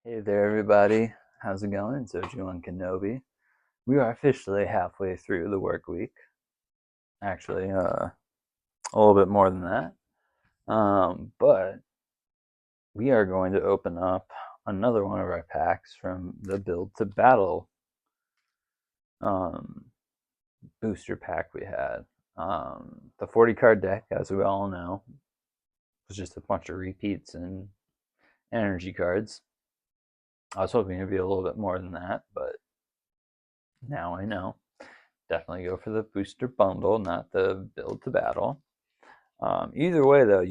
Hey there, everybody. How's it going? It's OG1 Kenobi. We are officially halfway through the work week. Actually, a little bit more than that. But we are going to open up another one of our packs from the Build to Battle um, booster pack we had. The 40 card deck, as we all know, was just a bunch of repeats and energy cards. I was hoping it'd be a little bit more than that, but now I know. Definitely go for the booster bundle, not the build to battle. Either way, though,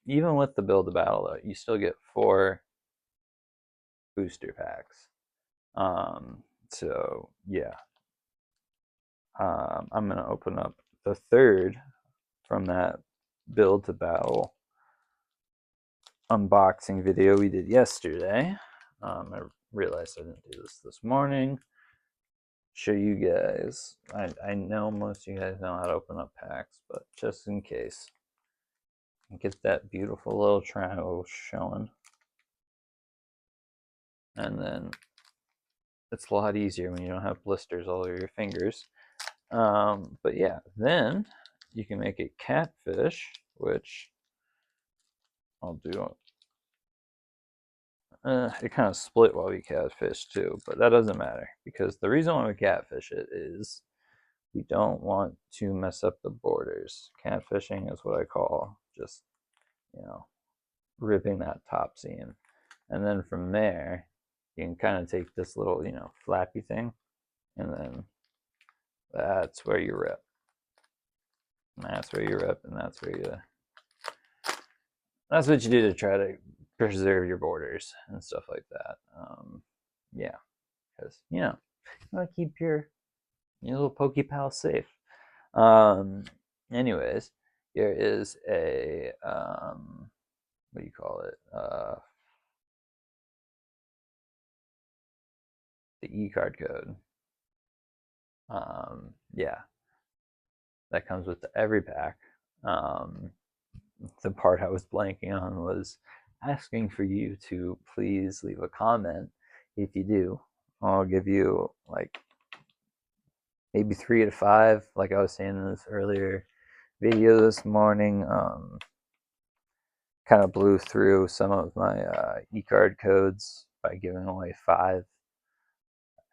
even with the build to battle, though, you still get 4 booster packs. So yeah, I'm gonna open up the third from that build to battle unboxing video we did yesterday. I realized I didn't do this morning. Show you guys. I know most of you guys know how to open up packs, but just in case, get that beautiful little triangle showing. And then it's a lot easier when you don't have blisters all over your fingers. But yeah, then you can make a catfish, which I'll do. It kind of split while we catfish too, but that doesn't matter because the reason why we catfish it is we don't want to mess up the borders. Catfishing is what I call just, you know, ripping that top seam. And then from there, you can kind of take this little, flappy thing, and then that's where you rip. And that's where you rip, and that's where you. That's what you do to try to preserve your borders and stuff like that. Yeah, because you want to keep your little Pokepal safe. Anyways, here is a what do you call it? The E card code. Yeah, that comes with every pack. The part I was blanking on was asking for you to please leave a comment. If you do, I'll give you like maybe 3 to 5. Like I was saying in this earlier video this morning, kind of blew through some of my e-card codes by giving away 5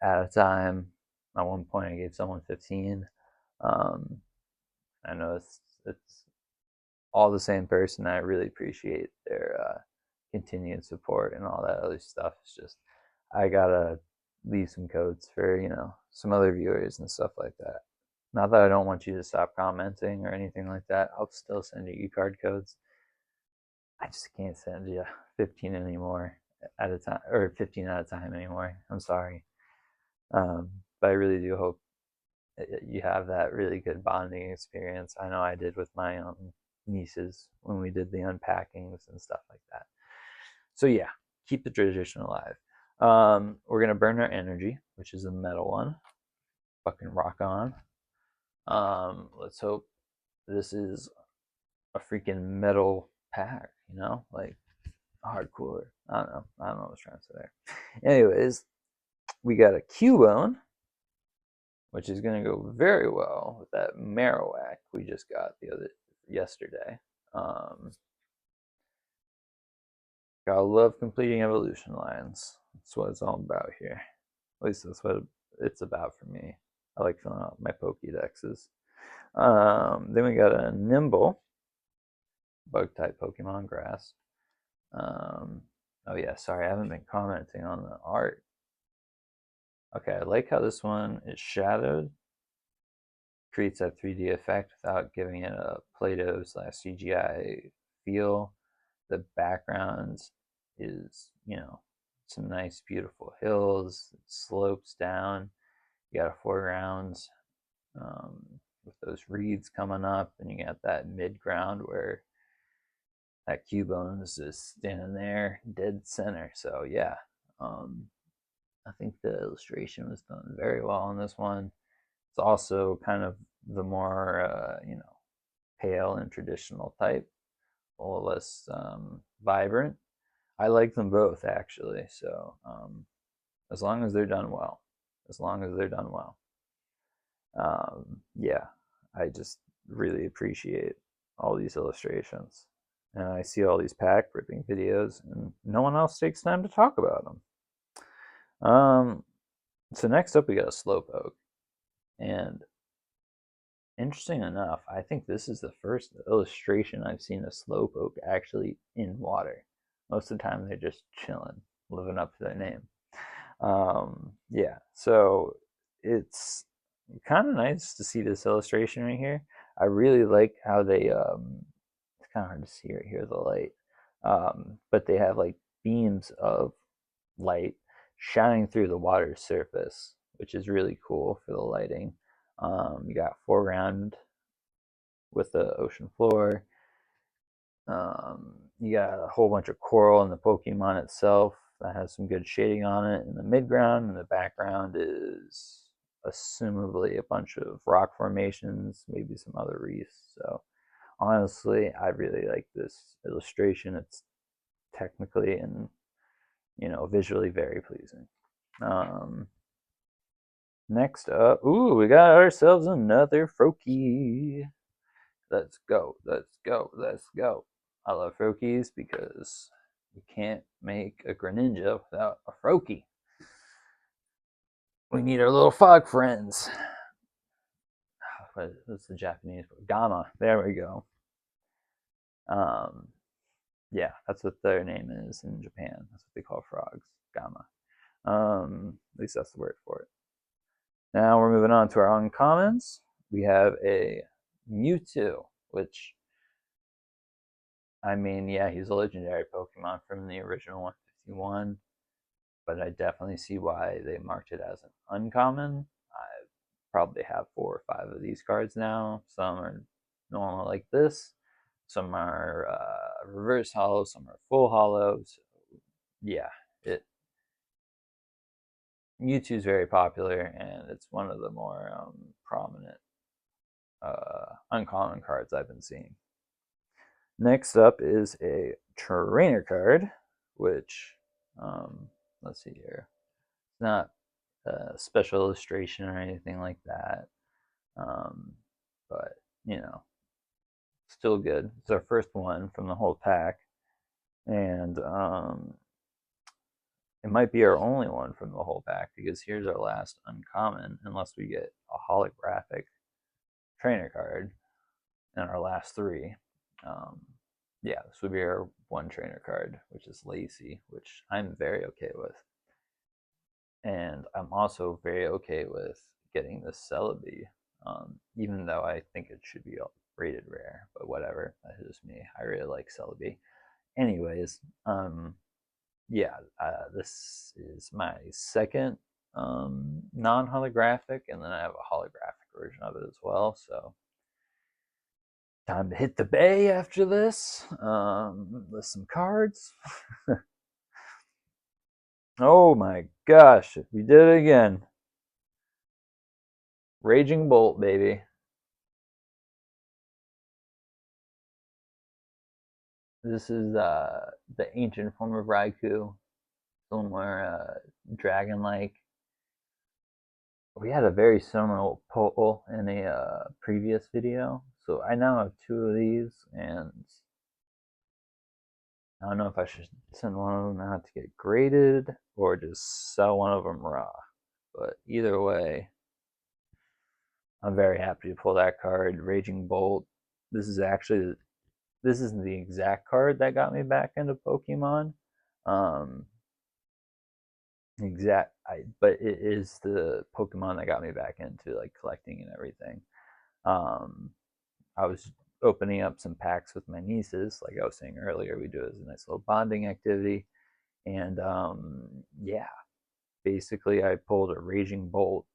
at a time. At one point, I gave someone 15. Um, I know it's all the same person. I really appreciate their continued support and all that other stuff. It's just I gotta leave some codes for some other viewers and stuff like that. Not that I don't want you to stop commenting or anything like that. I'll still send you e-card codes. I just can't send you 15 anymore at a time, or 15 at a time anymore. I'm sorry, but I really do hope you have that really good bonding experience. I know I did with my nieces when we did the unpackings and stuff like that. So yeah, keep the tradition alive. We're gonna burn our energy, which is a metal one. Fucking rock on. Let's hope this is a freaking metal pack, like hardcore. I don't know. I don't know what I was trying to say there. Anyways, we got a Cubone, which is gonna go very well with that Marowak we just got yesterday. Gotta love completing evolution lines. That's what it's all about here. At least that's what it's about for me. I like filling out my Pokédexes. Then we got a Nimble, bug type Pokemon grass. Oh yeah, sorry, I haven't been commenting on the art. Okay, I like how this one is shadowed. Creates that 3D effect without giving it a Play-Doh / CGI feel. The background is, some nice, beautiful hills, it slopes down. You got a foreground with those reeds coming up, and you got that mid ground where that Cubone is just standing there, dead center. So yeah, I think the illustration was done very well on this one. It's also kind of the more pale and traditional type, a little less vibrant. I like them both actually. So as long as they're done well, as long as they're done well, yeah, I just really appreciate all these illustrations. And I see all these pack ripping videos, and no one else takes time to talk about them. So next up, we got a slowpoke, and interesting enough, I think this is the first illustration I've seen a slowpoke actually in water. Most of the time, they're just chilling, living up to their name. Yeah, so it's kind of nice to see this illustration right here. I really like how they, it's kind of hard to see right here, the light, but they have like beams of light shining through the water surface, which is really cool for the lighting. You got foreground with the ocean floor. You got a whole bunch of coral in the Pokemon itself that has some good shading on it. In the midground and the background is assumably a bunch of rock formations, maybe some other reefs. So honestly, I really like this illustration. It's technically and visually very pleasing. Next up, ooh, we got ourselves another Froakie. Let's go, let's go, let's go. I love Froakies because you can't make a Greninja without a Froakie. We need our little fog friends. What's the Japanese word? Gamma. There we go. Yeah, that's what their name is in Japan. That's what they call frogs. Gamma. At least that's the word for it. Now we're moving on to our uncommons. We have a Mewtwo, which, I mean, yeah, he's a legendary Pokemon from the original 151, but I definitely see why they marked it as an uncommon. I probably have 4 or 5 of these cards now. Some are normal like this, some are reverse holo, some are full holos. Yeah, Mewtwo is very popular, and it's one of the more prominent uncommon cards I've been seeing. Next up is a trainer card, which, let's see here. It's not a special illustration or anything like that, but, still good. It's our first one from the whole pack, and it might be our only one from the whole pack because here's our last uncommon, unless we get a holographic trainer card in our last 3. Yeah, this would be our one trainer card, which is Lacey, which I'm very okay with. And I'm also very okay with getting the Celebi, even though I think it should be rated rare, but whatever, that's just me. I really like Celebi. Anyways, yeah, this is my second non-holographic, and then I have a holographic version of it as well, so time to hit the bay after this with some cards. Oh my gosh, we did it again. Raging Bolt, baby. This is the ancient form of Raikou, somewhere dragon-like. We had a very similar poll in a previous video, so I now have 2 of these, and I don't know if I should send one of them out to get graded or just sell one of them raw. But either way, I'm very happy to pull that card, Raging Bolt. This is the exact card that got me back into Pokemon. But it is the Pokemon that got me back into like collecting and everything. I was opening up some packs with my nieces, like I was saying earlier. We do it as a nice little bonding activity, and yeah, basically I pulled a Raging Bolt,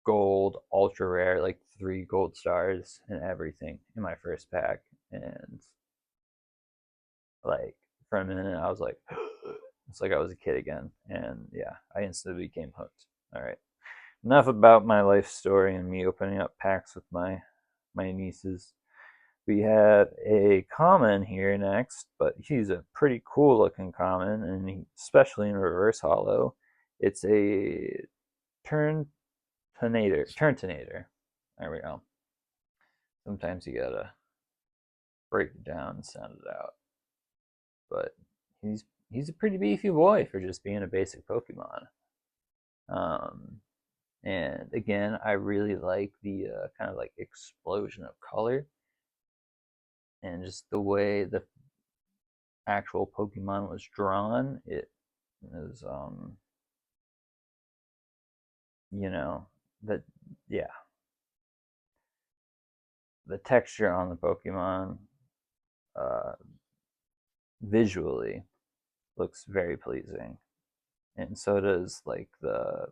gold, ultra rare, like 3 gold stars and everything in my first pack, and like for a minute I was like, it's like I was a kid again, and yeah, I instantly became hooked. All right, enough about my life story and me opening up packs with my nieces. We have a common here next, but he's a pretty cool looking common, and especially in reverse holo. It's a Turntonator. There we go. Sometimes you gotta break it down and sound it out. But he's a pretty beefy boy for just being a basic Pokemon. Um, and again, I really like the kind of like explosion of color and just the way the actual Pokemon was drawn. It is, you know, that yeah, the texture on the Pokemon uh, visually looks very pleasing, and so does like the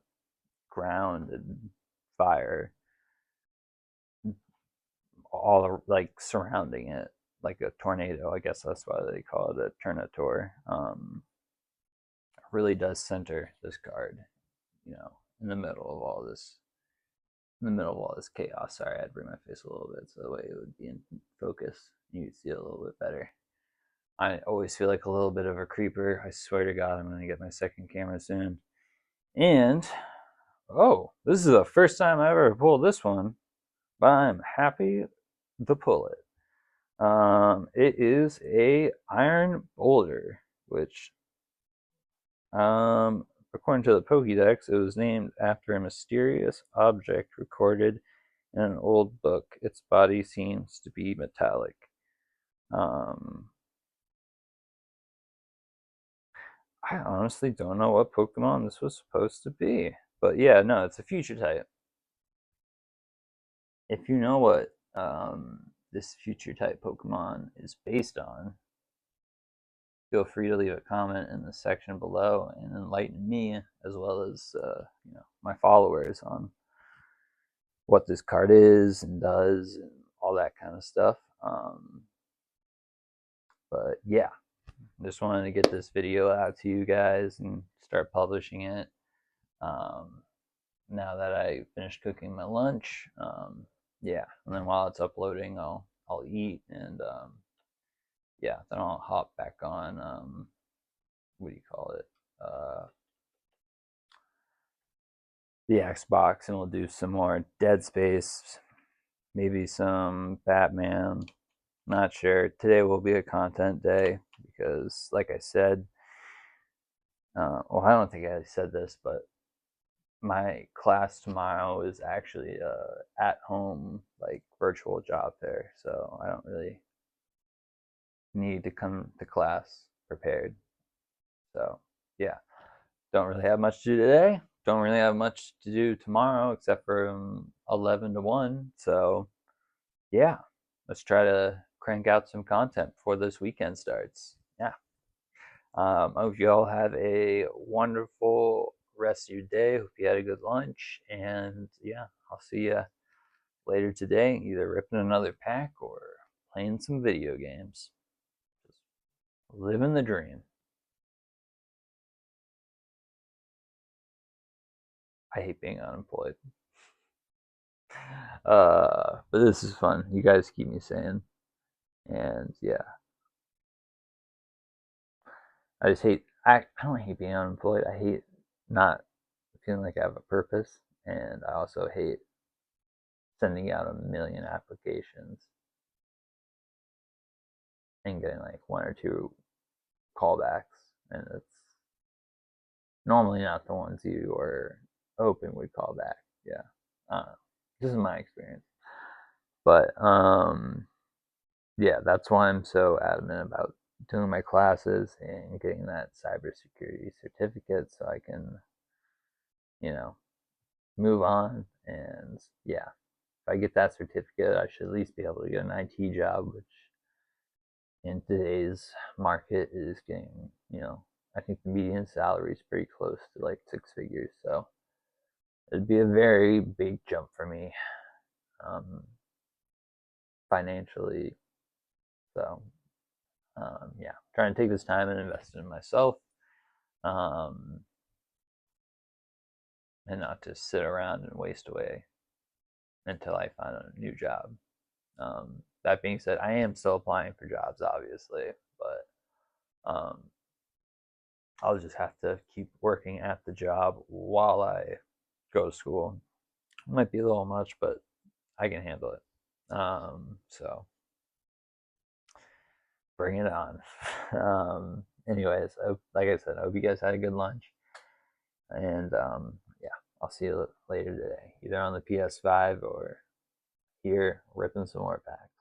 ground and fire, all like surrounding it, like a tornado. I guess that's why they call it a Turnitor. Really does center this card, in the middle of all this, chaos. Sorry, I had to bring my face a little bit so the way it would be in focus. You could see it a little bit better. I always feel like a little bit of a creeper. I swear to God, I'm gonna get my second camera soon. And oh, this is the first time I ever pulled this one, but I'm happy to pull it. It is a iron boulder, which, according to the Pokédex, it was named after a mysterious object recorded in an old book. Its body seems to be metallic. I honestly don't know what Pokemon this was supposed to be, but yeah, no, it's a future type. If you know what this future type Pokemon is based on, feel free to leave a comment in the section below and enlighten me as well as my followers on what this card is and does and all that kind of stuff. But yeah, just wanted to get this video out to you guys and start publishing it. Now that I finished cooking my lunch, yeah, and then while it's uploading, I'll eat and yeah, then I'll hop back on what do you call it? The Xbox, and we'll do some more Dead Space, maybe some Batman. Not sure. Today will be a content day because, like I said, well, I don't think I said this, but my class tomorrow is actually at home, like virtual job fair, so I don't really need to come to class prepared. So yeah, don't really have much to do today. Don't really have much to do tomorrow except for 11 to 1. So yeah, let's try to crank out some content before this weekend starts. Yeah. I hope you all have a wonderful rest of your day. Hope you had a good lunch. And yeah, I'll see you later today, either ripping another pack or playing some video games. Just living the dream. I hate being unemployed. But this is fun. You guys keep me sane. And yeah, I just hate, I don't hate being unemployed. I hate not feeling like I have a purpose. And I also hate sending out a million applications and getting like one or two callbacks. And it's normally not the ones you are hoping would call back. Yeah. This is my experience. But yeah, that's why I'm so adamant about doing my classes and getting that cybersecurity certificate so I can, move on. And yeah, if I get that certificate, I should at least be able to get an IT job, which in today's market is getting, I think the median salary is pretty close to like 6 figures. So it'd be a very big jump for me financially. So yeah, trying to take this time and invest in myself, and not just sit around and waste away until I find a new job. That being said, I am still applying for jobs, obviously, but I'll just have to keep working at the job while I go to school. It might be a little much, but I can handle it. So bring it on. Anyways, like I said, I hope you guys had a good lunch, and yeah, I'll see you later today, either on the PS5 or here ripping some more packs.